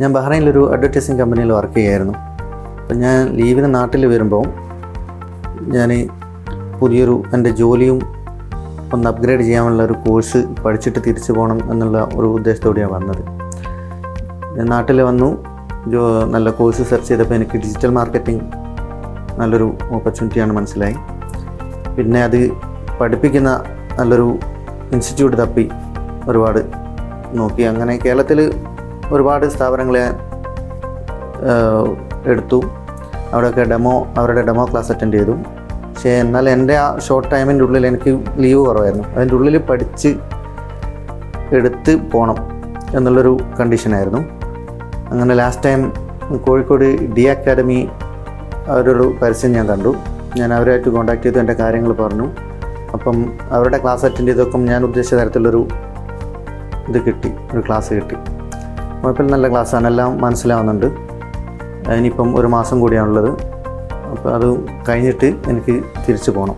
ഞാൻ ബഹ്റൈനിലൊരു അഡ്വർടൈസിങ് കമ്പനിയിൽ വർക്ക് ചെയ്യായിരുന്നു. അപ്പം ഞാൻ ലീവിന് നാട്ടിൽ വരുമ്പോൾ ഞാൻ പുതിയൊരു എൻ്റെ ജോലിയും ഒന്ന് അപ്ഗ്രേഡ് ചെയ്യാനുള്ള ഒരു കോഴ്സ് പഠിച്ചിട്ട് തിരിച്ചു പോകണം എന്നുള്ള ഒരു ഉദ്ദേശത്തോടെയാണ് വന്നത്. ഞാൻ നാട്ടിൽ വന്നു, നല്ല കോഴ്സ് സെർച്ച് ചെയ്തപ്പോൾ എനിക്ക് ഡിജിറ്റൽ മാർക്കറ്റിംഗ് നല്ലൊരു ഓപ്പർച്യൂണിറ്റിയാണ് മനസ്സിലായി. പിന്നെ അത് പഠിപ്പിക്കുന്ന നല്ലൊരു ഇൻസ്റ്റിറ്റ്യൂട്ട് തപ്പി ഒരുപാട് നോക്കി. അങ്ങനെ കേരളത്തിൽ ഒരുപാട് സ്ഥാപനങ്ങളെ എടുത്തു. അവിടെയൊക്കെ അവരുടെ ഡെമോ ക്ലാസ് അറ്റൻഡ് ചെയ്തു. പക്ഷേ എന്നാൽ എൻ്റെ ആ ഷോർട്ട് ടൈമിൻ്റെ ഉള്ളിൽ എനിക്ക് ലീവ് കുറവായിരുന്നു. അതിൻ്റെ ഉള്ളിൽ പഠിച്ച് എടുത്ത് പോകണം എന്നുള്ളൊരു കണ്ടീഷനായിരുന്നു. അങ്ങനെ last time Kozhikode D academy അവരൊരു പരസ്യം ഞാൻ കണ്ടു. ഞാൻ അവരുമായിട്ട് കോൺടാക്ട് ചെയ്തു, എൻ്റെ കാര്യങ്ങൾ പറഞ്ഞു. അപ്പം അവരുടെ ക്ലാസ് അറ്റൻഡ് ചെയ്തൊക്കെ ഞാൻ ഉദ്ദേശിച്ച തരത്തിലുള്ളൊരു ഒരു ക്ലാസ് കിട്ടി. കുഴപ്പമില്ല, നല്ല ക്ലാസ്സാണ്, എല്ലാം മനസ്സിലാവുന്നുണ്ട്. ഇനിയിപ്പം ഒരു മാസം കൂടിയാണുള്ളത്. അപ്പോൾ അത് കഴിഞ്ഞിട്ട് എനിക്ക് തിരിച്ചു പോകണം.